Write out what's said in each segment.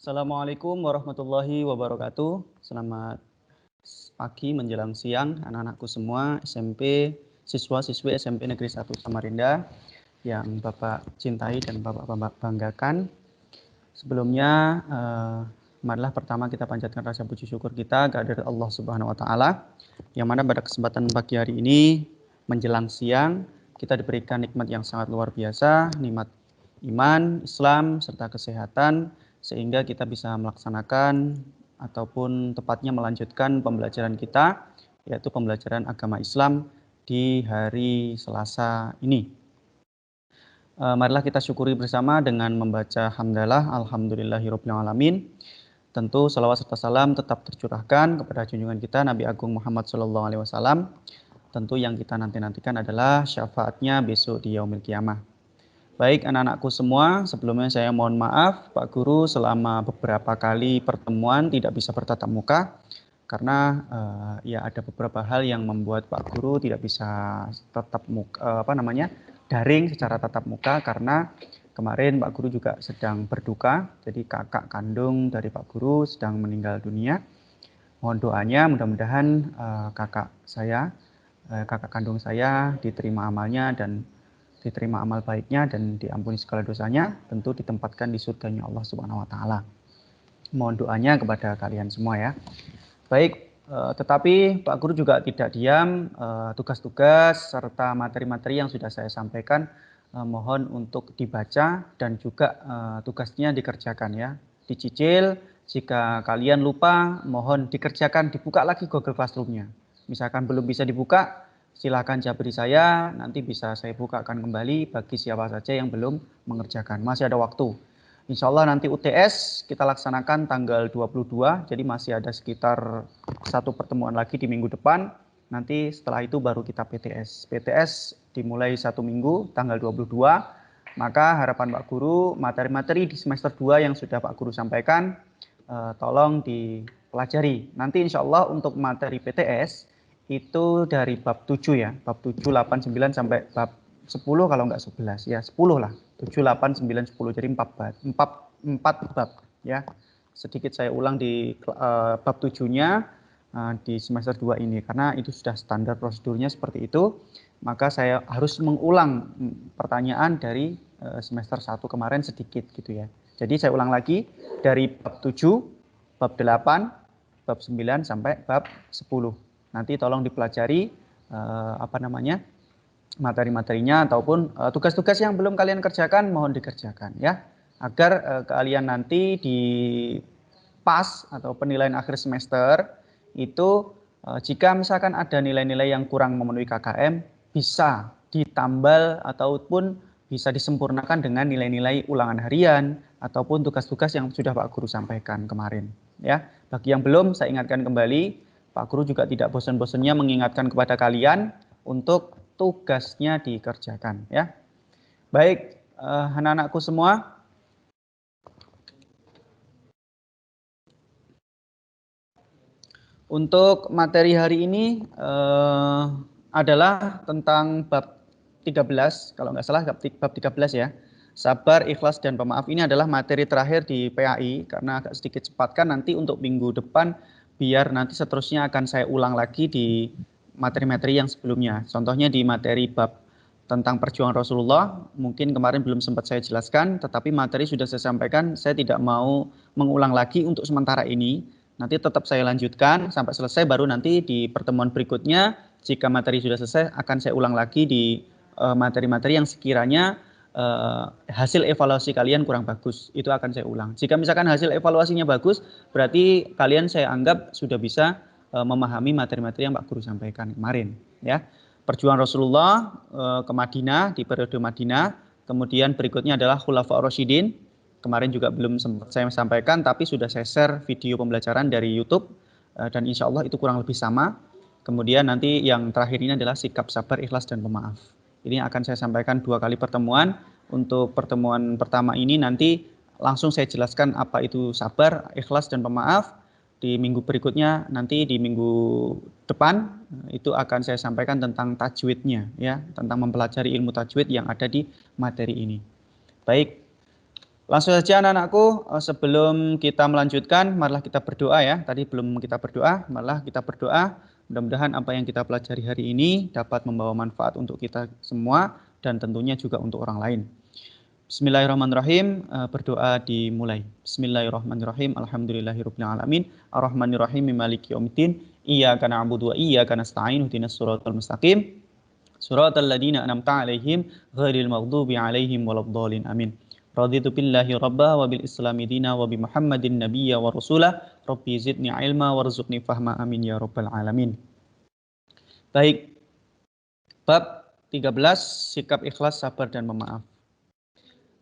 Assalamualaikum warahmatullahi wabarakatuh. Selamat pagi menjelang siang anak-anakku semua SMP, siswa-siswi SMP Negeri 1 Samarinda yang Bapak cintai dan Bapak banggakan. Sebelumnya, marilah pertama kita panjatkan rasa puji syukur kita kehadirat Allah Subhanahu wa taala yang mana pada kesempatan pagi hari ini menjelang siang kita diberikan nikmat yang sangat luar biasa, nikmat iman, Islam serta kesehatan sehingga kita bisa melaksanakan ataupun tepatnya melanjutkan pembelajaran kita yaitu pembelajaran agama Islam di hari Selasa ini. Marilah kita syukuri bersama dengan membaca hamdalah alhamdulillahirabbil alamin. Tentu salawat serta salam tetap tercurahkan kepada junjungan kita Nabi Agung Muhammad SAW. Tentu yang kita nanti-nantikan adalah syafaatnya besok di yaumil qiyamah. Baik anak-anakku semua, sebelumnya saya mohon maaf Pak Guru selama beberapa kali pertemuan tidak bisa bertatap muka karena ya ada beberapa hal yang membuat Pak Guru tidak bisa tatap muka daring secara tatap muka karena kemarin Pak Guru juga sedang berduka, jadi kakak kandung dari Pak Guru sedang meninggal dunia. Mohon doanya mudah-mudahan kakak kandung saya diterima amalnya dan diterima amal baiknya dan diampuni segala dosanya, tentu ditempatkan di surganya Allah Subhanahu wa taala. Mohon doanya kepada kalian semua ya. Baik, tetapi Pak Guru juga tidak diam, tugas-tugas serta materi-materi yang sudah saya sampaikan mohon untuk dibaca dan juga tugasnya dikerjakan ya. Dicicil, jika kalian lupa mohon dikerjakan, dibuka lagi Google Classroom-nya. Misalkan belum bisa dibuka, silakan jabri saya, nanti bisa saya bukakan kembali bagi siapa saja yang belum mengerjakan. Masih ada waktu. Insya Allah nanti UTS kita laksanakan tanggal 22, jadi masih ada sekitar satu pertemuan lagi di minggu depan. Nanti setelah itu baru kita PTS. PTS dimulai 1 minggu, tanggal 22. Maka harapan Pak Guru, materi-materi di semester 2 yang sudah Pak Guru sampaikan, tolong dipelajari. Nanti insya Allah untuk materi PTS, itu dari bab 7 ya, bab 7, 8, 9 sampai bab 10 kalau enggak 11 ya, 10 lah. 7, 8, 9, 10 jadi 4 bab ya. Sedikit saya ulang di bab 7-nya di semester 2 ini karena itu sudah standar prosedurnya seperti itu. Maka saya harus mengulang pertanyaan dari semester 1 kemarin sedikit gitu ya. Jadi saya ulang lagi dari bab 7, bab 8, bab 9 sampai bab 10. Nanti tolong dipelajari materi-materinya ataupun tugas-tugas yang belum kalian kerjakan mohon dikerjakan ya, agar kalian nanti di PAS atau penilaian akhir semester itu jika misalkan ada nilai-nilai yang kurang memenuhi KKM bisa ditambal ataupun bisa disempurnakan dengan nilai-nilai ulangan harian ataupun tugas-tugas yang sudah Pak Guru sampaikan kemarin ya. Bagi yang belum saya ingatkan kembali, Pak Guru juga tidak bosan-bosannya mengingatkan kepada kalian untuk tugasnya dikerjakan ya. Baik, anak-anakku semua. Untuk materi hari ini adalah tentang bab 13, kalau nggak salah bab 13 ya. Sabar, ikhlas, dan pemaaf ini adalah materi terakhir di PAI karena agak sedikit cepatkan nanti untuk minggu depan biar nanti seterusnya akan saya ulang lagi di materi-materi yang sebelumnya. Contohnya di materi bab tentang perjuangan Rasulullah, mungkin kemarin belum sempat saya jelaskan, tetapi materi sudah saya sampaikan, saya tidak mau mengulang lagi untuk sementara ini. Nanti tetap saya lanjutkan sampai selesai, baru nanti di pertemuan berikutnya, jika materi sudah selesai, akan saya ulang lagi di materi-materi yang sekiranya hasil evaluasi kalian kurang bagus, itu akan saya ulang. Jika misalkan hasil evaluasinya bagus, berarti kalian saya anggap sudah bisa memahami materi-materi yang Pak Guru sampaikan kemarin. Ya, perjuangan Rasulullah ke Madinah di periode Madinah, kemudian berikutnya adalah Khulafa Rasyidin. Kemarin juga belum sempat saya sampaikan, tapi sudah saya share video pembelajaran dari YouTube dan insya Allah itu kurang lebih sama. Kemudian nanti yang terakhir ini adalah sikap sabar, ikhlas, dan pemaaf. Ini akan saya sampaikan 2 kali pertemuan. Untuk pertemuan pertama ini nanti langsung saya jelaskan apa itu sabar, ikhlas, dan pemaaf. Di minggu berikutnya nanti di minggu depan itu akan saya sampaikan tentang tajwidnya ya, tentang mempelajari ilmu tajwid yang ada di materi ini. Baik, Langsung saja anak-anakku, sebelum kita melanjutkan, marilah kita berdoa ya. Tadi belum kita berdoa, marilah kita berdoa. Mudah-mudahan apa yang kita pelajari hari ini dapat membawa manfaat untuk kita semua dan tentunya juga untuk orang lain. Bismillahirrahmanirrahim, berdoa dimulai. Bismillahirrahmanirrahim, alhamdulillahirabbil alamin, arrahmanirrahim, maliki yaumiddin, iyyaka na'budu wa iyyaka nasta'in, ihdinas siratal mustaqim, siratal ladzina an'amta 'alaihim ghairil maghdubi 'alaihim waladdallin. Amin. Raditu billahi rabba wa bil islami dina wa bi Muhammadin nabiyya wa rasulah. Rabbi zidni ilma warzuqni fahma. Amin ya rabbal alamin. Baik. Bab 13, sikap ikhlas, sabar dan pemaaf.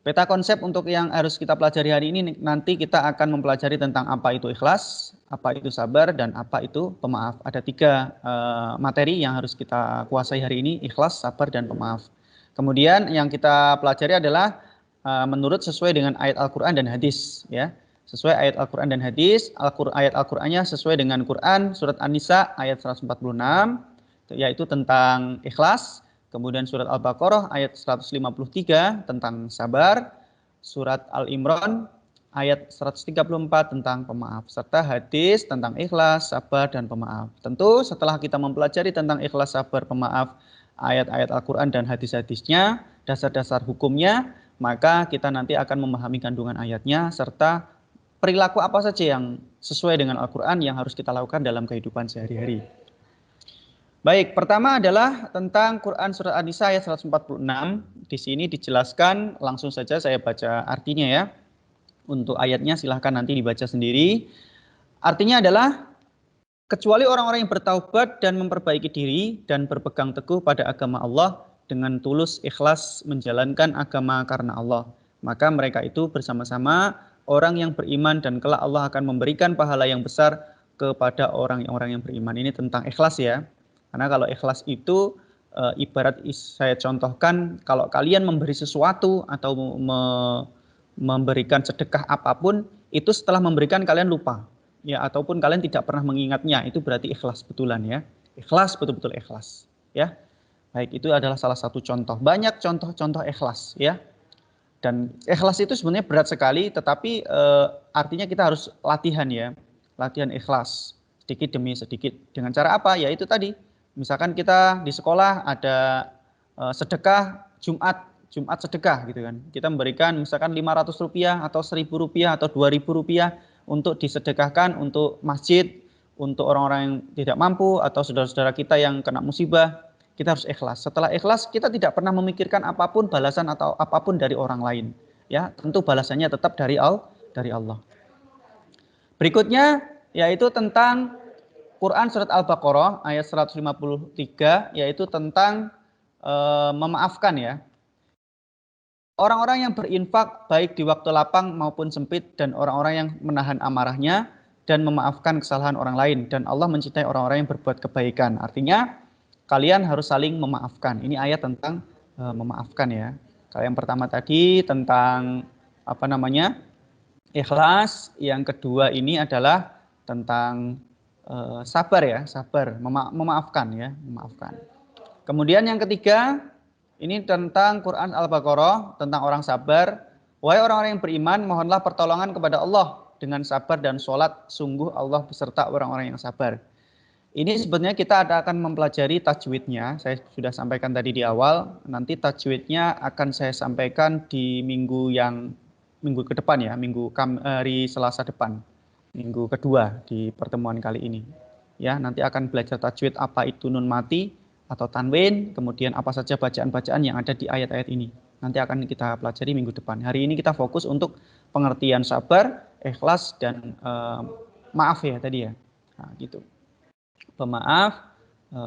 Peta konsep untuk yang harus kita pelajari hari ini, nanti kita akan mempelajari tentang apa itu ikhlas, apa itu sabar, dan apa itu pemaaf. Ada 3 materi yang harus kita kuasai hari ini, ikhlas, sabar, dan pemaaf. Kemudian yang kita pelajari adalah menurut sesuai dengan ayat Al-Quran dan hadis, ya. Sesuai ayat Al-Quran dan hadis, ayat Al-Qurannya sesuai dengan Quran, surat An-Nisa ayat 146, yaitu tentang ikhlas. Kemudian surat Al-Baqarah ayat 153 tentang sabar, surat Al-Imran ayat 134 tentang pemaaf, serta hadis tentang ikhlas, sabar, dan pemaaf. Tentu setelah kita mempelajari tentang ikhlas, sabar, pemaaf, ayat-ayat Al-Quran dan hadis-hadisnya, dasar-dasar hukumnya, maka kita nanti akan memahami kandungan ayatnya serta perilaku apa saja yang sesuai dengan Al-Quran yang harus kita lakukan dalam kehidupan sehari-hari. Baik, pertama adalah tentang Quran surat An-Nisa ayat 146. Di sini dijelaskan, langsung saja saya baca artinya ya. Untuk ayatnya silahkan nanti dibaca sendiri. Artinya adalah, kecuali orang-orang yang bertaubat dan memperbaiki diri dan berpegang teguh pada agama Allah dengan tulus ikhlas menjalankan agama karena Allah, maka mereka itu bersama-sama orang yang beriman dan kelak Allah akan memberikan pahala yang besar kepada orang-orang yang beriman. Ini tentang ikhlas ya. Karena kalau ikhlas itu ibarat saya contohkan, kalau kalian memberi sesuatu atau memberikan sedekah apapun, itu setelah memberikan kalian lupa ya, ataupun kalian tidak pernah mengingatnya, itu berarti ikhlas betulan ya. Ikhlas, betul-betul ikhlas ya. Baik, itu adalah salah satu contoh. Banyak contoh-contoh ikhlas ya. Dan ikhlas itu sebenarnya berat sekali, tetapi artinya kita harus latihan ya. Latihan ikhlas sedikit demi sedikit. Dengan cara apa? Ya itu tadi. Misalkan kita di sekolah ada sedekah Jumat sedekah gitu kan. Kita memberikan misalkan Rp500 atau Rp1.000 atau Rp2.000 untuk disedekahkan untuk masjid, untuk orang-orang yang tidak mampu atau saudara-saudara kita yang kena musibah. Kita harus ikhlas. Setelah ikhlas, kita tidak pernah memikirkan apapun balasan atau apapun dari orang lain. Ya, tentu balasannya tetap dari Allah. Berikutnya yaitu tentang Quran surat Al-Baqarah ayat 153, yaitu tentang memaafkan ya. Orang-orang yang berinfak baik di waktu lapang maupun sempit, dan orang-orang yang menahan amarahnya dan memaafkan kesalahan orang lain, dan Allah mencintai orang-orang yang berbuat kebaikan. Artinya kalian harus saling memaafkan. Ini ayat tentang memaafkan ya. Kalau yang pertama tadi tentang ikhlas, yang kedua ini adalah tentang sabar ya, sabar, memaafkan ya, memaafkan. Kemudian yang ketiga ini tentang Quran Al-Baqarah tentang orang sabar. Wahai orang-orang yang beriman, mohonlah pertolongan kepada Allah dengan sabar dan sholat. Sungguh Allah beserta orang-orang yang sabar. Ini sebenarnya kita akan mempelajari tajwidnya. Saya sudah sampaikan tadi di awal. Nanti tajwidnya akan saya sampaikan di minggu ke depan ya, hari Selasa depan, minggu kedua di pertemuan kali ini. Ya, nanti akan belajar tajwid apa itu nun mati atau tanwin, kemudian apa saja bacaan-bacaan yang ada di ayat-ayat ini. Nanti akan kita pelajari minggu depan. Hari ini kita fokus untuk pengertian sabar, ikhlas, dan maaf ya tadi ya. Nah, gitu. Pemaaf,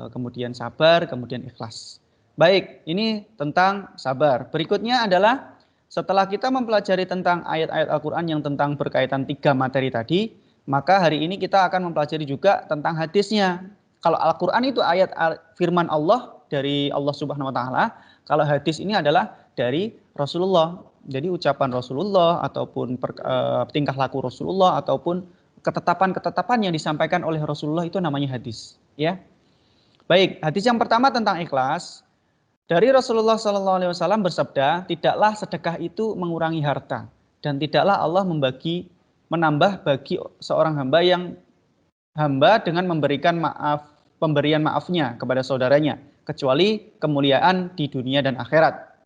kemudian sabar, kemudian ikhlas. Baik, ini tentang sabar. Berikutnya adalah setelah kita mempelajari tentang ayat-ayat Al-Quran yang tentang berkaitan 3 materi tadi, maka hari ini kita akan mempelajari juga tentang hadisnya. Kalau Al-Quran itu ayat firman Allah dari Allah Subhanahu Wa Taala, kalau hadis ini adalah dari Rasulullah. Jadi ucapan Rasulullah ataupun tingkah laku Rasulullah ataupun ketetapan-ketetapan yang disampaikan oleh Rasulullah itu namanya hadis, ya. Baik, hadis yang pertama tentang ikhlas. Dari Rasulullah SAW bersabda, tidaklah sedekah itu mengurangi harta, dan tidaklah Allah menambah bagi seorang hamba dengan pemberian maafnya kepada saudaranya, kecuali kemuliaan di dunia dan akhirat.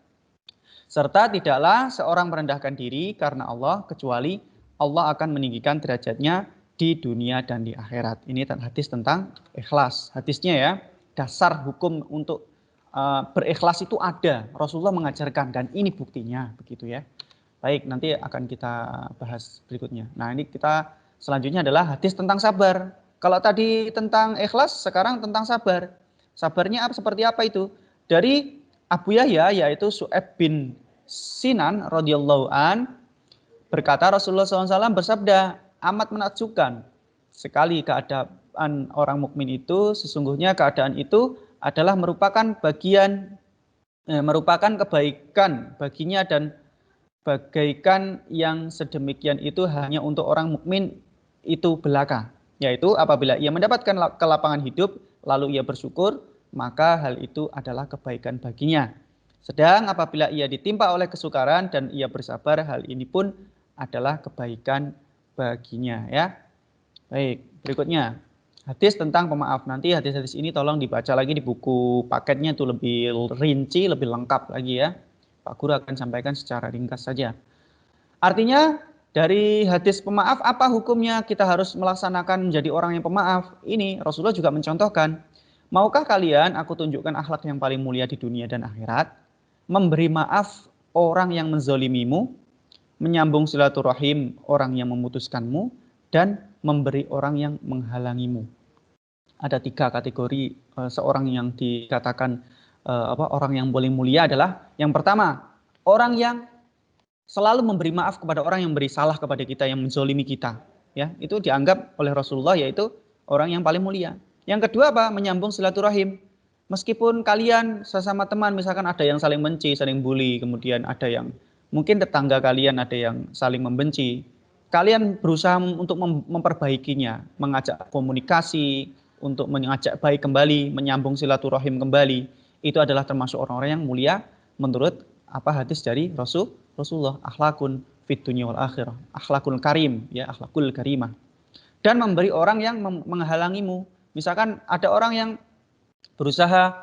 Serta tidaklah seorang merendahkan diri karena Allah, kecuali Allah akan meninggikan derajatnya di dunia dan di akhirat. Ini hadis tentang ikhlas. Hadisnya ya, dasar hukum untuk berikhlas itu ada. Rasulullah mengajarkan dan ini buktinya, begitu ya. Baik, nanti akan kita bahas berikutnya. Nah, ini kita selanjutnya adalah hadis tentang sabar. Kalau tadi tentang ikhlas, sekarang tentang sabar. Sabarnya seperti apa itu? Dari Abu Yahya, yaitu Su'aib bin Sinan radhiyallahu an, berkata Rasulullah SAW bersabda, amat menakjubkan sekali keadaan orang mukmin itu, sesungguhnya keadaan itu adalah merupakan kebaikan baginya, dan bagaikan yang sedemikian itu hanya untuk orang mukmin itu belaka, yaitu apabila ia mendapatkan kelapangan hidup lalu ia bersyukur, maka hal itu adalah kebaikan baginya. Sedang apabila ia ditimpa oleh kesukaran dan ia bersabar, hal ini pun adalah kebaikan baginya ya. Baik, berikutnya hadis tentang pemaaf. Nanti hadis-hadis ini tolong dibaca lagi di buku paketnya, itu lebih rinci, lebih lengkap lagi ya. Pak Guru akan sampaikan secara ringkas saja. Artinya dari hadis pemaaf apa hukumnya kita harus melaksanakan menjadi orang yang pemaaf? Ini Rasulullah juga mencontohkan. Maukah kalian aku tunjukkan akhlak yang paling mulia di dunia dan akhirat? Memberi maaf orang yang menzolimimu, menyambung silaturahim orang yang memutuskanmu, dan memberi orang yang menghalangimu. Ada 3 kategori seorang yang dikatakan orang yang paling mulia adalah yang pertama, orang yang selalu memberi maaf kepada orang yang beri salah kepada kita, yang menzolimi kita. Ya, itu dianggap oleh Rasulullah yaitu orang yang paling mulia. Yang kedua apa? Menyambung silaturahim. Meskipun kalian sesama teman, misalkan ada yang saling benci, saling bully, kemudian ada yang mungkin tetangga kalian ada yang saling membenci, kalian berusaha untuk memperbaikinya, mengajak komunikasi, untuk mengajak baik kembali, menyambung silaturahim kembali. Itu adalah termasuk orang-orang yang mulia menurut hadis dari Rasulullah. Akhlakun fid dunya wal akhirah, akhlakul karim ya, akhlakul karimah. Dan memberi orang yang menghalangimu. Misalkan ada orang yang berusaha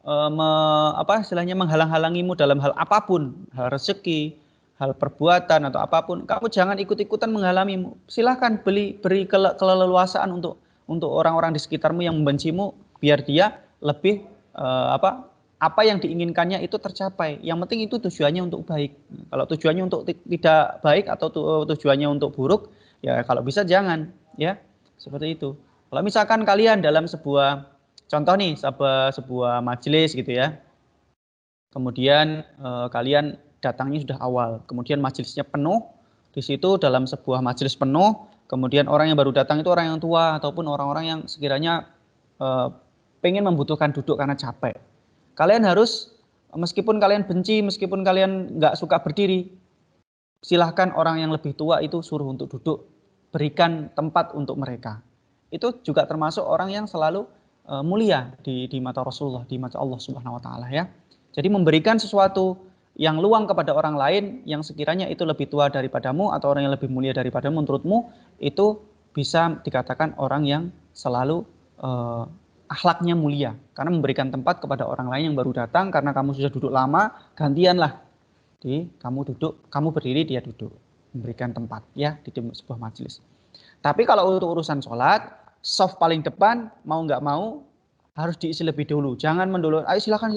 menghalang-halangimu dalam hal apapun, hal rezeki, hal perbuatan atau apapun, kamu jangan ikut-ikutan menghalangimu. Silahkan beri keleluasaan untuk orang-orang di sekitarmu yang membencimu, biar dia lebih apa yang diinginkannya itu tercapai. Yang penting itu tujuannya untuk baik. Kalau tujuannya untuk tidak baik atau tujuannya untuk buruk, ya kalau bisa jangan, ya seperti itu. Kalau misalkan kalian dalam sebuah contoh nih, sebuah majelis gitu ya, kemudian kalian datangnya sudah awal, kemudian majelisnya penuh, di situ dalam sebuah majelis penuh, kemudian orang yang baru datang itu orang yang tua ataupun orang-orang yang sekiranya pengen membutuhkan duduk karena capek. Kalian harus, meskipun kalian benci, meskipun kalian nggak suka berdiri, silahkan orang yang lebih tua itu suruh untuk duduk, berikan tempat untuk mereka. Itu juga termasuk orang yang selalu mulia di mata Rasulullah, di mata Allah Subhanahu wa taala ya. Jadi memberikan sesuatu yang luang kepada orang lain yang sekiranya itu lebih tua daripadamu atau orang yang lebih mulia daripadamu, menurutmu itu bisa dikatakan orang yang selalu akhlaknya mulia, karena memberikan tempat kepada orang lain yang baru datang. Karena kamu sudah duduk lama, gantianlah, kamu duduk, kamu berdiri, dia duduk, memberikan tempat ya di sebuah majelis. Tapi kalau untuk urusan sholat, soft paling depan, mau nggak mau harus diisi lebih dulu. Jangan mendulu, ayo silakan,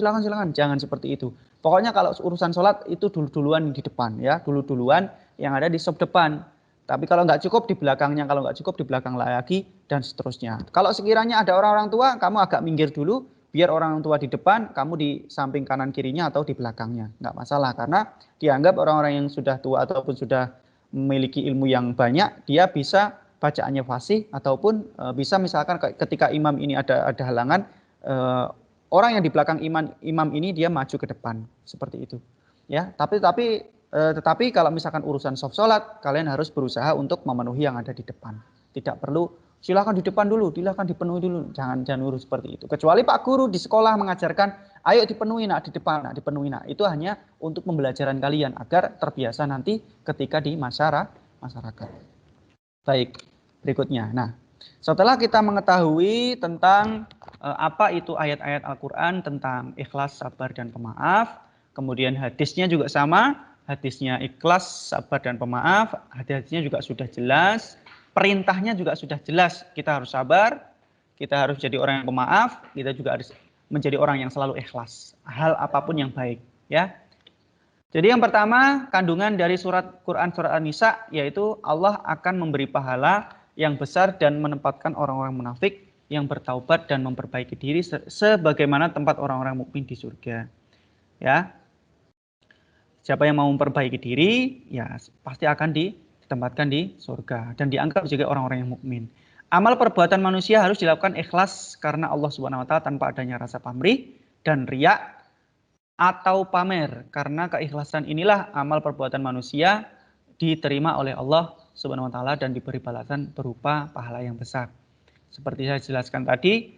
jangan seperti itu. Pokoknya kalau urusan sholat itu duluan di depan ya, duluan yang ada di soft depan. Tapi kalau nggak cukup di belakangnya, kalau nggak cukup di belakang lagi, dan seterusnya. Kalau sekiranya ada orang-orang tua, kamu agak minggir dulu, biar orang tua di depan, kamu di samping kanan kirinya atau di belakangnya. Nggak masalah, karena dianggap orang-orang yang sudah tua ataupun sudah memiliki ilmu yang banyak, dia bisa bacaannya fasih, ataupun bisa misalkan ketika imam ini ada halangan, orang yang di belakang imam ini dia maju ke depan, seperti itu ya. Tetapi kalau misalkan urusan soft sholat, kalian harus berusaha untuk memenuhi yang ada di depan, tidak perlu silakan di depan dulu, silakan dipenuhi dulu. Jangan urus seperti itu. Kecuali Pak Guru di sekolah mengajarkan, ayo dipenuhi nak di depan, nak dipenuhi nak. Itu hanya untuk pembelajaran kalian agar terbiasa nanti ketika di masyarakat. Baik, berikutnya. Nah, setelah kita mengetahui tentang apa itu ayat-ayat Al-Quran tentang ikhlas, sabar, dan pemaaf, kemudian hadisnya juga sama, hadisnya ikhlas, sabar, dan pemaaf, hadisnya juga sudah jelas, perintahnya juga sudah jelas, kita harus sabar, kita harus jadi orang yang pemaaf, kita juga harus menjadi orang yang selalu ikhlas, hal apapun yang baik, ya. Jadi yang pertama, kandungan dari surat Quran surat An-Nisa, yaitu Allah akan memberi pahala yang besar dan menempatkan orang-orang munafik yang bertaubat dan memperbaiki diri sebagaimana tempat orang-orang mukmin di surga. Ya. Siapa yang mau memperbaiki diri, ya pasti akan ditempatkan di surga dan dianggap sebagai orang-orang yang mukmin. Amal perbuatan manusia harus dilakukan ikhlas karena Allah Subhanahu wa taala tanpa adanya rasa pamrih dan riya atau pamer, karena keikhlasan inilah amal perbuatan manusia diterima oleh Allah Subhanahu wa taala dan diberi balasan berupa pahala yang besar. Seperti saya jelaskan tadi,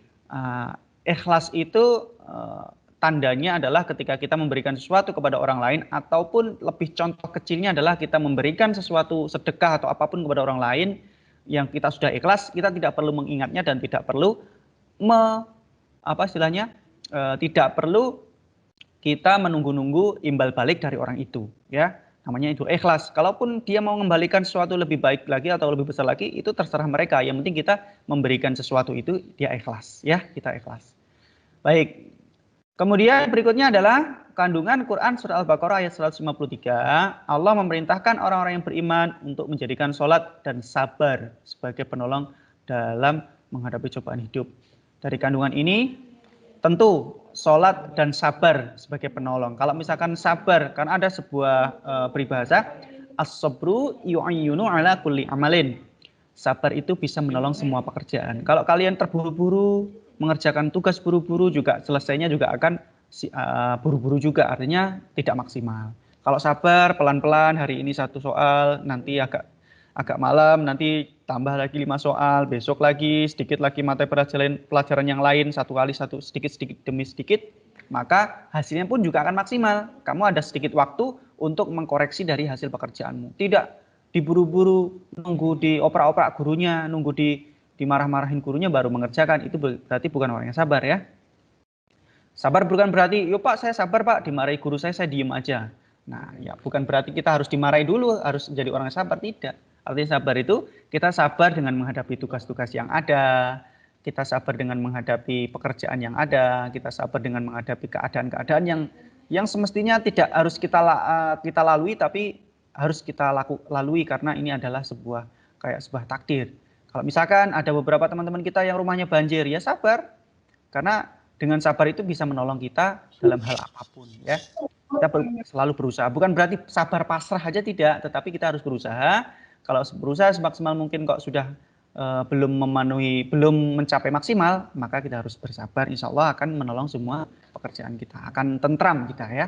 ikhlas itu tandanya adalah ketika kita memberikan sesuatu kepada orang lain, ataupun lebih contoh kecilnya adalah kita memberikan sesuatu sedekah atau apapun kepada orang lain yang kita sudah ikhlas, kita tidak perlu mengingatnya dan tidak perlu tidak perlu kita menunggu-nunggu imbal balik dari orang itu, ya. Namanya itu ikhlas. Kalaupun dia mau mengembalikan sesuatu lebih baik lagi atau lebih besar lagi, itu terserah mereka. Yang penting kita memberikan sesuatu itu dia ikhlas, ya, kita ikhlas. Baik. Kemudian berikutnya adalah kandungan Quran surah Al-Baqarah ayat 153. Allah memerintahkan orang-orang yang beriman untuk menjadikan sholat dan sabar sebagai penolong dalam menghadapi cobaan hidup. Dari kandungan ini, tentu sholat dan sabar sebagai penolong. Kalau misalkan sabar, karena ada sebuah peribahasa, as-sabru yu'ayyunu ala kulli amalin. Sabar itu bisa menolong semua pekerjaan. Kalau kalian terburu-buru, mengerjakan tugas buru-buru, juga selesainya juga akan buru-buru juga, artinya tidak maksimal. Kalau sabar, pelan-pelan, hari ini satu soal, nanti agak malam, nanti tambah lagi 5 soal, besok lagi sedikit lagi materi pelajaran yang lain, satu kali satu, sedikit demi sedikit, maka hasilnya pun juga akan maksimal. Kamu ada sedikit waktu untuk mengkoreksi dari hasil pekerjaanmu. Tidak diburu-buru, nunggu dioprak-oprak gurunya, nunggu dimarah-marahin gurunya baru mengerjakan. Itu berarti bukan orang yang sabar, ya. Sabar bukan berarti, "Yo Pak, saya sabar Pak, dimarahi guru saya diem aja." Nah, ya bukan berarti kita harus dimarahi dulu, harus menjadi orang yang sabar, tidak. Artinya sabar itu kita sabar dengan menghadapi tugas-tugas yang ada, kita sabar dengan menghadapi pekerjaan yang ada, kita sabar dengan menghadapi keadaan-keadaan yang semestinya tidak harus kita lalui, tapi harus kita lalui karena ini adalah sebuah takdir. Kalau misalkan ada beberapa teman-teman kita yang rumahnya banjir, ya sabar, karena dengan sabar itu bisa menolong kita dalam hal apapun, ya. Kita selalu berusaha. Bukan berarti sabar pasrah aja, tidak, tetapi kita harus berusaha. Kalau berusaha semaksimal mungkin kok sudah belum mencapai maksimal, maka kita harus bersabar. Insya Allah akan menolong semua pekerjaan kita, akan tentram kita, ya.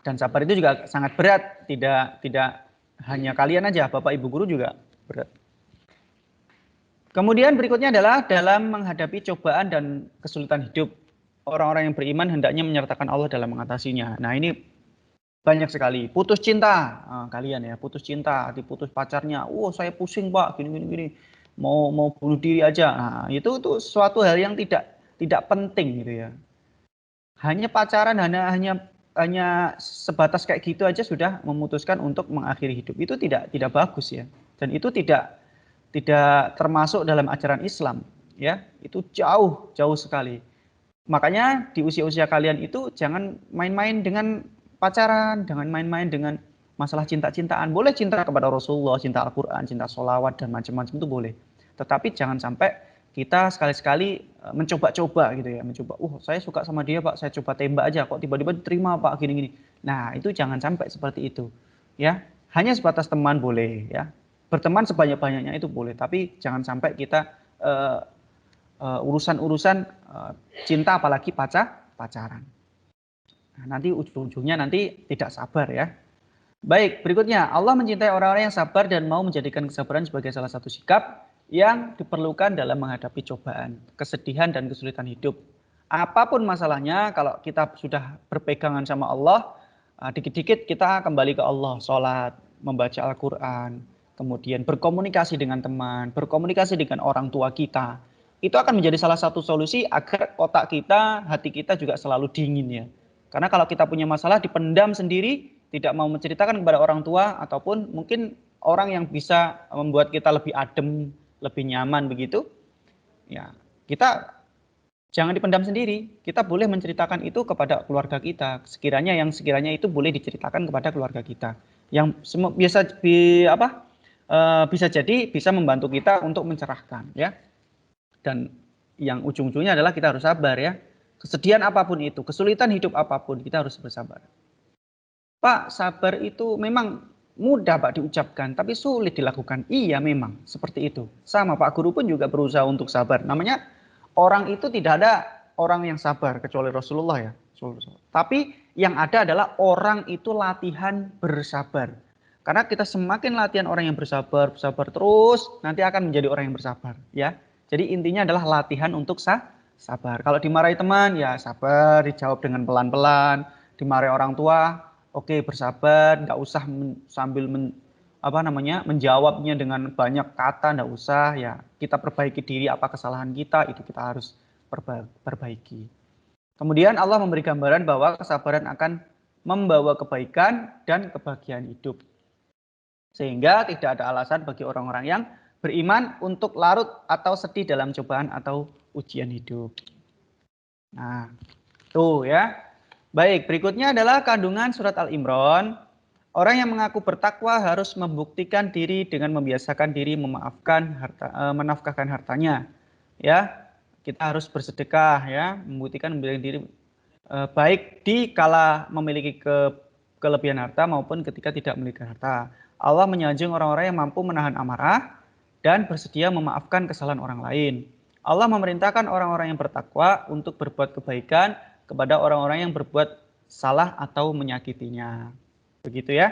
Dan sabar itu juga sangat berat, tidak hanya kalian aja, Bapak Ibu guru juga berat. Kemudian berikutnya adalah dalam menghadapi cobaan dan kesulitan hidup, orang-orang yang beriman hendaknya menyertakan Allah dalam mengatasinya. Nah, ini banyak sekali. Putus cinta, kalian ya, putus cinta, diputus pacarnya. Saya pusing Pak, gini. Mau bunuh diri aja. Nah, itu suatu hal yang tidak penting gitu ya. Hanya pacaran, hanya sebatas kayak gitu aja sudah memutuskan untuk mengakhiri hidup. Itu tidak bagus ya. Dan itu tidak termasuk dalam ajaran Islam, ya. Itu jauh sekali. Makanya di usia-usia kalian itu jangan main-main dengan pacaran, jangan main-main dengan masalah cinta-cintaan. Boleh cinta kepada Rasulullah, cinta Al-Quran, cinta sholawat dan macam-macam itu boleh. Tetapi jangan sampai kita sekali-sekali mencoba-coba gitu ya, saya suka sama dia Pak, saya coba tembak aja, kok tiba-tiba diterima Pak, gini-gini. Nah, itu jangan sampai seperti itu, ya. Hanya sebatas teman boleh, ya. Berteman sebanyak-banyaknya itu boleh, tapi jangan sampai kita urusan-urusan cinta apalagi pacaran. Nah, nanti ujung-ujungnya nanti tidak sabar, ya. Baik, berikutnya Allah mencintai orang-orang yang sabar dan mau menjadikan kesabaran sebagai salah satu sikap yang diperlukan dalam menghadapi cobaan, kesedihan dan kesulitan hidup. Apapun masalahnya, kalau kita sudah berpegangan sama Allah, dikit-dikit kita kembali ke Allah, sholat, membaca Al-Quran, kemudian berkomunikasi dengan teman, berkomunikasi dengan orang tua kita. Itu akan menjadi salah satu solusi agar otak kita, hati kita juga selalu dingin ya. Karena kalau kita punya masalah dipendam sendiri, tidak mau menceritakan kepada orang tua, ataupun mungkin orang yang bisa membuat kita lebih adem, lebih nyaman begitu, ya kita jangan dipendam sendiri. Kita boleh menceritakan itu kepada keluarga kita. Sekiranya itu boleh diceritakan kepada keluarga kita. Yang bisa jadi bisa membantu kita untuk mencerahkan ya. Dan yang ujung-ujungnya adalah kita harus sabar ya. Kesedihan apapun itu, kesulitan hidup apapun, kita harus bersabar. Pak, sabar itu memang mudah Pak diucapkan, tapi sulit dilakukan. Iya memang, seperti itu. Sama Pak Guru pun juga berusaha untuk sabar. Namanya orang itu tidak ada orang yang sabar, kecuali Rasulullah ya. Tapi yang ada adalah orang itu latihan bersabar. Karena kita semakin latihan orang yang bersabar terus, nanti akan menjadi orang yang bersabar. Ya. Jadi intinya adalah latihan untuk sabar. Kalau dimarahi teman, ya sabar, dijawab dengan pelan-pelan. Dimarahi orang tua, oke, bersabar, nggak usah menjawabnya dengan banyak kata, nggak usah ya. Kita perbaiki diri, apa kesalahan kita itu kita harus perbaiki. Kemudian Allah memberi gambaran bahwa kesabaran akan membawa kebaikan dan kebahagiaan hidup. Sehingga tidak ada alasan bagi orang-orang yang beriman untuk larut atau sedih dalam cobaan atau ujian hidup. Nah, tuh ya. Baik, berikutnya adalah kandungan surat Al-Imran. Orang yang mengaku bertakwa harus membuktikan diri dengan membiasakan diri menafkahkan hartanya. Ya, kita harus bersedekah ya, membuktikan diri baik di kala memiliki kelebihan harta maupun ketika tidak memiliki harta. Allah menyanjung orang-orang yang mampu menahan amarah dan bersedia memaafkan kesalahan orang lain. Allah memerintahkan orang-orang yang bertakwa untuk berbuat kebaikan kepada orang-orang yang berbuat salah atau menyakitinya. Begitu ya.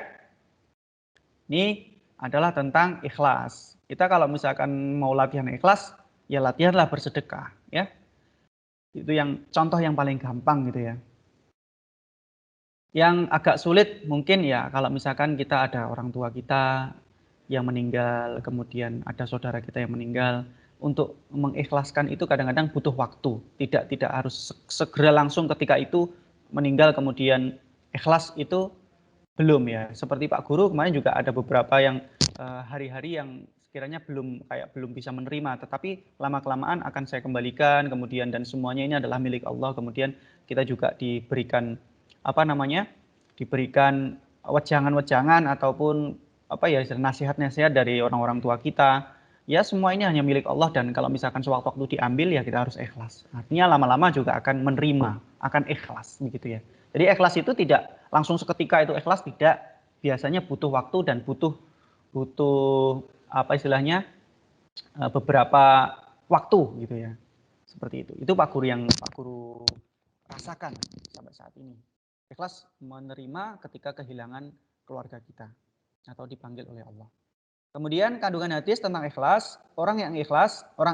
Ini adalah tentang ikhlas. Kita kalau misalkan mau latihan ikhlas, ya latihanlah bersedekah ya. Itu yang contoh yang paling gampang gitu ya. Yang agak sulit mungkin ya kalau misalkan kita ada orang tua kita yang meninggal, kemudian ada saudara kita yang meninggal, untuk mengikhlaskan itu kadang-kadang butuh waktu. Tidak harus segera langsung ketika itu meninggal kemudian ikhlas, itu belum ya. Seperti Pak Guru kemarin juga ada beberapa yang hari-hari yang sekiranya belum bisa menerima, tetapi lama-kelamaan akan saya kembalikan kemudian, dan semuanya ini adalah milik Allah. Kemudian kita juga diberikan diberikan wejangan-wejangan ataupun nasihat-nasihat dari orang-orang tua kita. Ya semua ini hanya milik Allah, dan kalau misalkan sewaktu-waktu diambil ya kita harus ikhlas. Artinya lama-lama juga akan menerima, akan ikhlas begitu ya. Jadi ikhlas itu tidak langsung seketika itu ikhlas, tidak. Biasanya butuh waktu dan butuh beberapa waktu gitu ya. Seperti itu. Itu Pak Guru rasakan sampai saat ini. Ikhlas menerima ketika kehilangan keluarga kita atau dipanggil oleh Allah. Kemudian kandungan hadis tentang ikhlas, orang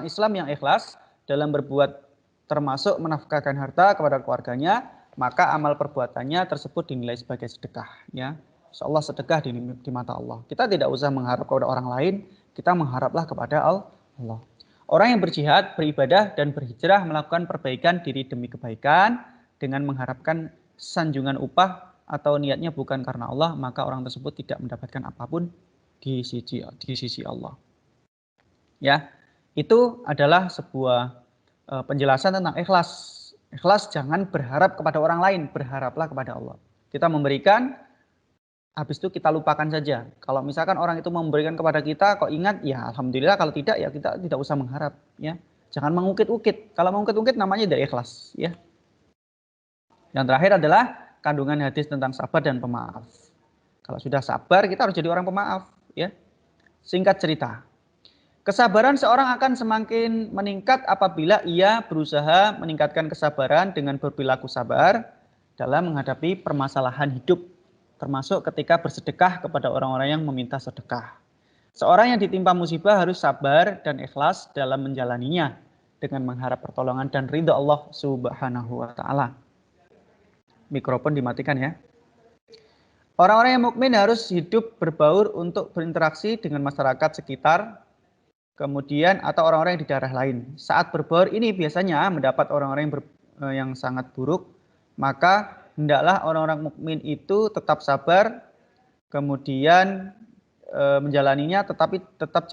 Islam yang ikhlas dalam berbuat termasuk menafkahkan harta kepada keluarganya, maka amal perbuatannya tersebut dinilai sebagai sedekah ya. Insyaallah sedekah di mata Allah. Kita tidak usah mengharap kepada orang lain, kita mengharaplah kepada Allah. Orang yang berjihad, beribadah dan berhijrah melakukan perbaikan diri demi kebaikan dengan mengharapkan sanjungan upah atau niatnya bukan karena Allah, maka orang tersebut tidak mendapatkan apapun di sisi Allah. Ya, itu adalah sebuah penjelasan tentang ikhlas. Ikhlas jangan berharap kepada orang lain, berharaplah kepada Allah. Kita memberikan, habis itu kita lupakan saja. Kalau misalkan orang itu memberikan kepada kita, kok ingat, ya alhamdulillah. Kalau tidak, ya kita tidak usah mengharap. Ya, jangan mengungkit-ungkit. Kalau mengungkit-ungkit namanya tidak ikhlas. Ya. Yang terakhir adalah kandungan hadis tentang sabar dan pemaaf. Kalau sudah sabar, kita harus jadi orang pemaaf. Ya, singkat cerita, kesabaran seorang akan semakin meningkat apabila ia berusaha meningkatkan kesabaran dengan berperilaku sabar dalam menghadapi permasalahan hidup, termasuk ketika bersedekah kepada orang-orang yang meminta sedekah. Seorang yang ditimpa musibah harus sabar dan ikhlas dalam menjalaninya dengan mengharap pertolongan dan ridha Allah Subhanahu wa taala. Mikrofon dimatikan ya. Orang-orang yang mukmin harus hidup berbaur untuk berinteraksi dengan masyarakat sekitar, kemudian atau orang-orang yang di daerah lain. Saat berbaur ini biasanya mendapat orang-orang yang sangat buruk, maka hendaklah orang-orang mukmin itu tetap sabar, kemudian menjalaninya, tetapi tetap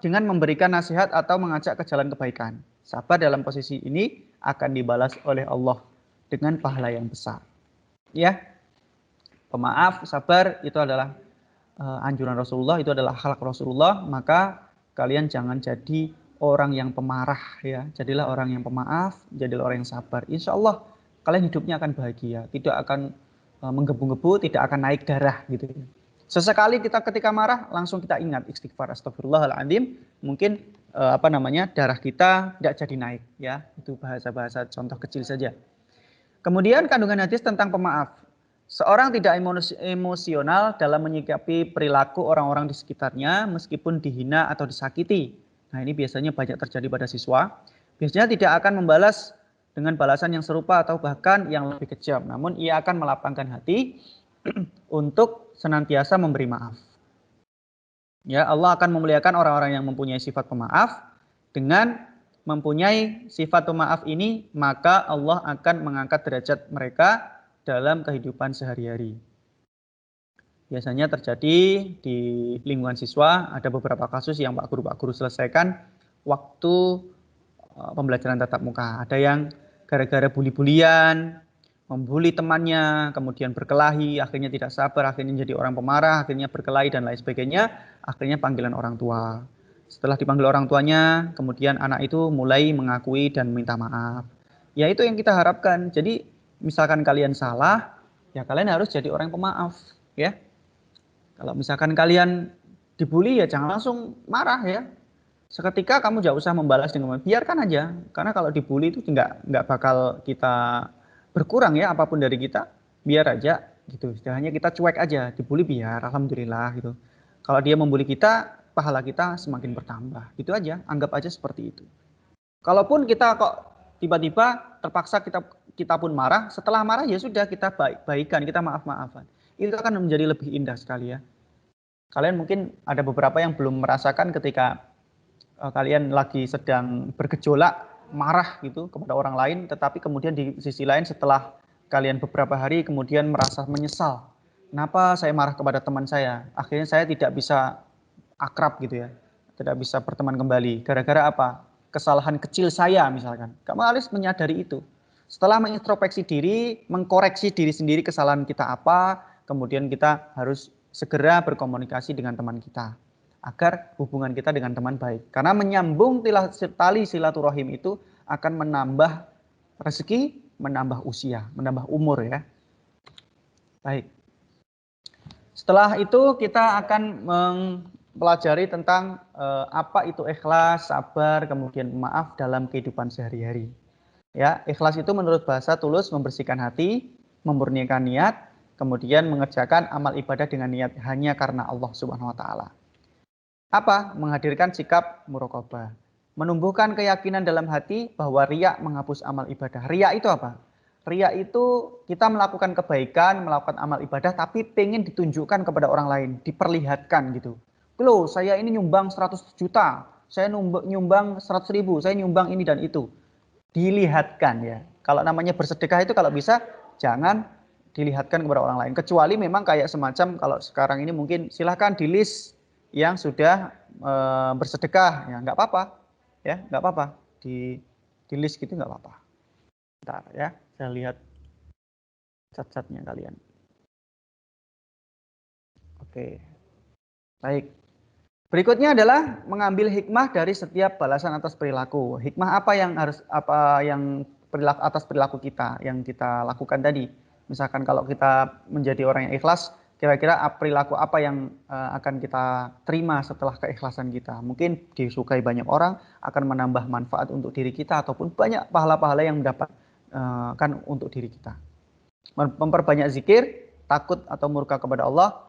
dengan memberikan nasihat atau mengajak ke jalan kebaikan. Sabar dalam posisi ini akan dibalas oleh Allah dengan pahala yang besar. Ya, pemaaf, sabar itu adalah anjuran Rasulullah, itu adalah akhlak Rasulullah. Maka kalian jangan jadi orang yang pemarah ya. Jadilah orang yang pemaaf, jadilah orang yang sabar. Insya Allah kalian hidupnya akan bahagia, tidak akan menggebu-gebu, tidak akan naik darah gitu. Sesekali kita ketika marah langsung kita ingat istighfar, astagfirullahaladzim. Mungkin darah kita tidak jadi naik ya. Itu bahasa-bahasa contoh kecil saja. Kemudian kandungan hadis tentang pemaaf. Seorang tidak emosional dalam menyikapi perilaku orang-orang di sekitarnya meskipun dihina atau disakiti. Nah, ini biasanya banyak terjadi pada siswa. Biasanya tidak akan membalas dengan balasan yang serupa atau bahkan yang lebih kejam. Namun ia akan melapangkan hati untuk senantiasa memberi maaf. Ya, Allah akan memuliakan orang-orang yang mempunyai sifat pemaaf. Dengan mempunyai sifat pemaaf ini, maka Allah akan mengangkat derajat mereka dalam kehidupan sehari-hari. Biasanya terjadi di lingkungan siswa, ada beberapa kasus yang Pak Guru selesaikan waktu pembelajaran tatap muka. Ada yang gara-gara bully-bulian, membuli temannya, kemudian berkelahi, akhirnya tidak sabar, akhirnya jadi orang pemarah, akhirnya berkelahi dan lain sebagainya, akhirnya panggilan orang tua. Setelah dipanggil orang tuanya, kemudian anak itu mulai mengakui dan minta maaf. Ya itu yang kita harapkan. Jadi misalkan kalian salah, ya kalian harus jadi orang yang pemaaf, ya. Kalau misalkan kalian dibully, ya jangan langsung marah ya. Seketika kamu jangan usah membalas dengan biarkan aja. Karena kalau dibully itu nggak bakal kita berkurang ya apapun dari kita, biar aja gitu. Istilahnya kita cuek aja, dibully biar, alhamdulillah gitu. Kalau dia membuli kita, pahala kita semakin bertambah. Itu aja, anggap aja seperti itu. Kalaupun kita kok tiba-tiba terpaksa kita pun marah, setelah marah ya sudah kita baikan, kita maaf-maafan. Itu akan menjadi lebih indah sekali ya. Kalian mungkin ada beberapa yang belum merasakan ketika kalian lagi sedang bergejolak, marah gitu kepada orang lain, tetapi kemudian di sisi lain setelah kalian beberapa hari kemudian merasa menyesal. Kenapa saya marah kepada teman saya? Akhirnya saya tidak bisa akrab gitu ya. Tidak bisa berteman kembali. Gara-gara apa? Kesalahan kecil saya misalkan. Kamu harus menyadari itu. Setelah mengintrospeksi diri, mengkoreksi diri sendiri kesalahan kita apa, kemudian kita harus segera berkomunikasi dengan teman kita agar hubungan kita dengan teman baik. Karena menyambung tali silaturahim itu akan menambah rezeki, menambah usia, menambah umur ya. Baik. Setelah itu kita akan mempelajari tentang apa itu ikhlas, sabar, kemudian maaf dalam kehidupan sehari-hari. Ya, ikhlas itu menurut bahasa tulus, membersihkan hati, memurnikan niat, kemudian mengerjakan amal ibadah dengan niat hanya karena Allah Subhanahu wa taala. Apa? Menghadirkan sikap muraqabah. Menumbuhkan keyakinan dalam hati bahwa riya menghapus amal ibadah. Riya itu apa? Riya itu kita melakukan kebaikan, melakukan amal ibadah, tapi pengen ditunjukkan kepada orang lain, diperlihatkan gitu. Loh, saya ini nyumbang 100 juta, saya nyumbang 100 ribu, saya nyumbang ini dan itu. Dilihatkan ya. Kalau namanya bersedekah itu kalau bisa jangan dilihatkan kepada orang lain. Kecuali memang kayak semacam kalau sekarang ini mungkin silahkan di list yang sudah bersedekah, ya nggak apa-apa, ya nggak apa-apa di list gitu nggak apa-apa. Bentar ya, saya lihat cat-catnya kalian. Oke, baik. Berikutnya adalah mengambil hikmah dari setiap balasan atas perilaku. Hikmah apa yang perilaku atas perilaku kita yang kita lakukan tadi. Misalkan kalau kita menjadi orang yang ikhlas, kira-kira perilaku apa yang akan kita terima setelah keikhlasan kita. Mungkin disukai banyak orang, akan menambah manfaat untuk diri kita, ataupun banyak pahala-pahala yang mendapatkan untuk diri kita. Memperbanyak zikir, takut atau murka kepada Allah,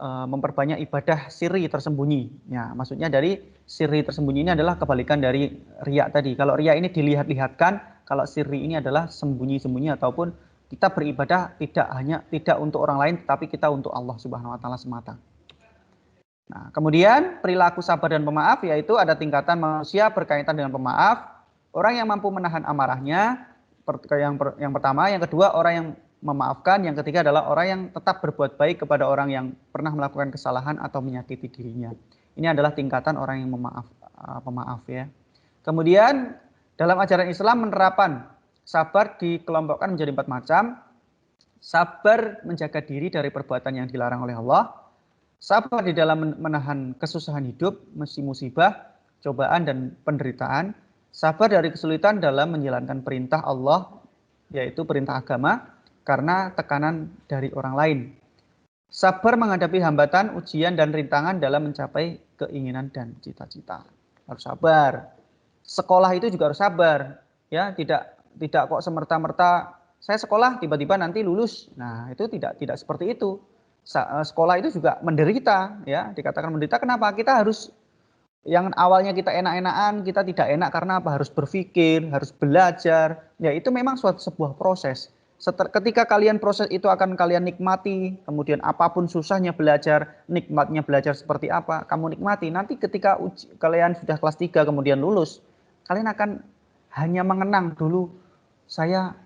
memperbanyak ibadah sirri tersembunyi. Ya, maksudnya dari sirri tersembunyi ini adalah kebalikan dari riya tadi. Kalau riya ini dilihat-lihatkan, kalau sirri ini adalah sembunyi-sembunyi ataupun kita beribadah tidak untuk orang lain, tapi kita untuk Allah Subhanahu wa taala semata. Nah, kemudian perilaku sabar dan pemaaf yaitu ada tingkatan manusia berkaitan dengan pemaaf. Orang yang mampu menahan amarahnya, yang pertama, yang kedua orang yang memaafkan, yang ketiga adalah orang yang tetap berbuat baik kepada orang yang pernah melakukan kesalahan atau menyakiti dirinya. Ini adalah tingkatan orang yang pemaaf ya. Kemudian dalam ajaran Islam penerapan sabar dikelompokkan menjadi 4 macam. Sabar menjaga diri dari perbuatan yang dilarang oleh Allah. Sabar di dalam menahan kesusahan hidup, mesti musibah, cobaan dan penderitaan. Sabar dari kesulitan dalam menjalankan perintah Allah, yaitu perintah agama, karena tekanan dari orang lain. Sabar menghadapi hambatan, ujian, dan rintangan dalam mencapai keinginan dan cita-cita. Harus sabar. Sekolah itu juga harus sabar. Ya, tidak kok semerta-merta saya sekolah tiba-tiba nanti lulus. Nah, itu tidak seperti itu. Sekolah itu juga menderita, ya. Dikatakan menderita kenapa? Kita harus yang awalnya kita enak-enakan, kita tidak enak karena apa? Harus berpikir, harus belajar. Ya, itu memang sebuah proses. Ketika kalian proses itu akan kalian nikmati, kemudian apapun susahnya belajar, nikmatnya belajar seperti apa, kamu nikmati. Nanti ketika kalian sudah kelas 3 kemudian lulus, kalian akan hanya mengenang dulu saya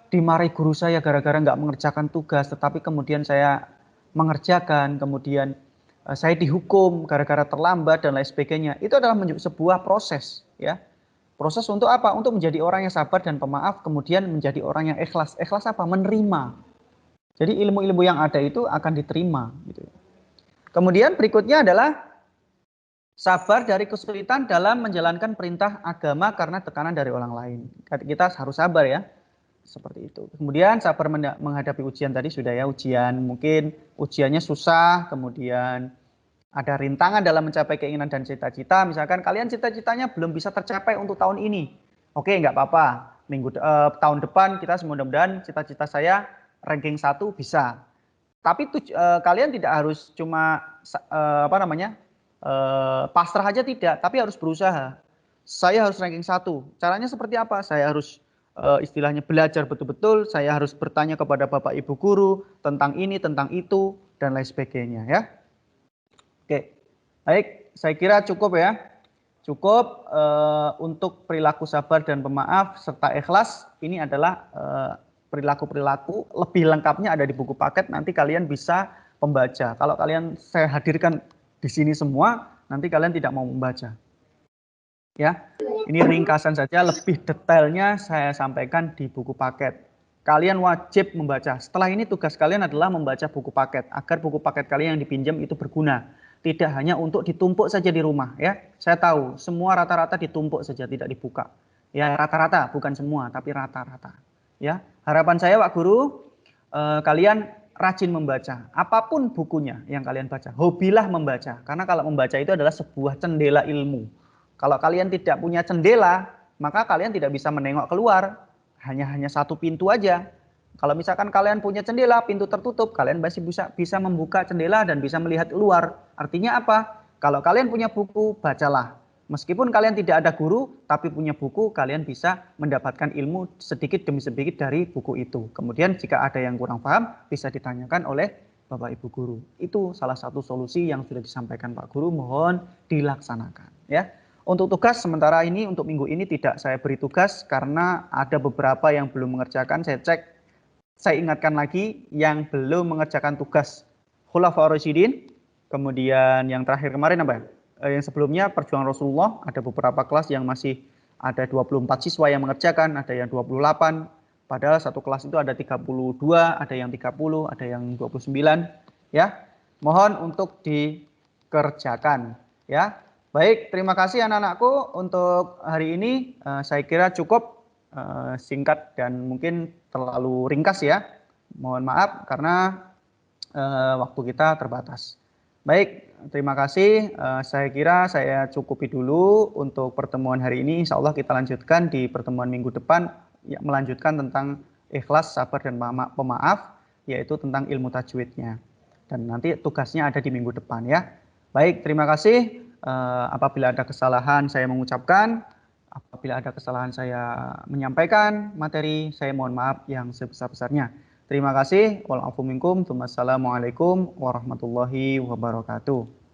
dimarahi guru saya gara-gara nggak mengerjakan tugas, tetapi kemudian saya mengerjakan, kemudian saya dihukum gara-gara terlambat dan lain sebagainya. Itu adalah sebuah proses, ya. Proses untuk apa? Untuk menjadi orang yang sabar dan pemaaf, kemudian menjadi orang yang ikhlas. Ikhlas apa? Menerima. Jadi ilmu-ilmu yang ada itu akan diterima. Gitu. Kemudian berikutnya adalah sabar dari kesulitan dalam menjalankan perintah agama karena tekanan dari orang lain. Kita harus sabar ya. Seperti itu. Kemudian sabar menghadapi ujian tadi sudah ya. Ujian mungkin ujiannya susah, kemudian ada rintangan dalam mencapai keinginan dan cita-cita. Misalkan kalian cita-citanya belum bisa tercapai untuk tahun ini. Oke, nggak apa-apa. Tahun depan kita mudah-mudahan cita-cita saya ranking 1 bisa. Tapi kalian tidak harus cuma pasrah aja tidak, tapi harus berusaha. Saya harus ranking 1. Caranya seperti apa? Saya harus istilahnya belajar betul-betul. Saya harus bertanya kepada Bapak Ibu guru tentang ini, tentang itu, dan lain sebagainya ya. Oke, baik, saya kira cukup ya. Cukup untuk perilaku sabar dan pemaaf serta ikhlas. Ini adalah perilaku-perilaku lebih lengkapnya ada di buku paket. Nanti kalian bisa membaca. Kalau kalian saya hadirkan di sini semua, nanti kalian tidak mau membaca. Ya, ini ringkasan saja. Lebih detailnya saya sampaikan di buku paket. Kalian wajib membaca. Setelah ini tugas kalian adalah membaca buku paket agar buku paket kalian yang dipinjam itu berguna. Tidak hanya untuk ditumpuk saja di rumah ya. Saya tahu semua rata-rata ditumpuk saja tidak dibuka. Ya rata-rata bukan semua tapi rata-rata. Ya harapan saya Pak Guru kalian rajin membaca apapun bukunya yang kalian baca. Hobilah membaca karena kalau membaca itu adalah sebuah jendela ilmu. Kalau kalian tidak punya jendela maka kalian tidak bisa menengok keluar. Hanya satu pintu aja. Kalau misalkan kalian punya jendela, pintu tertutup, kalian masih bisa membuka jendela dan bisa melihat keluar. Artinya apa? Kalau kalian punya buku, bacalah. Meskipun kalian tidak ada guru, tapi punya buku, kalian bisa mendapatkan ilmu sedikit demi sedikit dari buku itu. Kemudian jika ada yang kurang paham, bisa ditanyakan oleh Bapak Ibu guru. Itu salah satu solusi yang sudah disampaikan Pak Guru, mohon dilaksanakan. Ya. Untuk tugas sementara ini, untuk minggu ini tidak saya beri tugas karena ada beberapa yang belum mengerjakan, saya cek. Saya ingatkan lagi yang belum mengerjakan tugas Khulafaur Rasyidin, kemudian yang terakhir kemarin apa? Yang sebelumnya Perjuangan Rasulullah, ada beberapa kelas yang masih ada 24 siswa yang mengerjakan, ada yang 28, padahal satu kelas itu ada 32, ada yang 30, ada yang 29, ya. Mohon untuk dikerjakan, ya. Baik, terima kasih anak-anakku untuk hari ini. Saya kira cukup singkat dan mungkin terlalu ringkas ya. Mohon maaf karena waktu kita terbatas. Baik, terima kasih. Saya kira saya cukupi dulu untuk pertemuan hari ini. Insya Allah kita lanjutkan di pertemuan minggu depan, ya, melanjutkan tentang ikhlas, sabar, dan pemaaf, yaitu tentang ilmu tajwidnya. dan nanti tugasnya ada di minggu depan ya. Baik, terima kasih. Apabila ada kesalahan saya mengucapkan, apabila ada kesalahan saya menyampaikan materi, saya mohon maaf yang sebesar-besarnya. Terima kasih. Wassalamualaikum warahmatullahi wabarakatuh.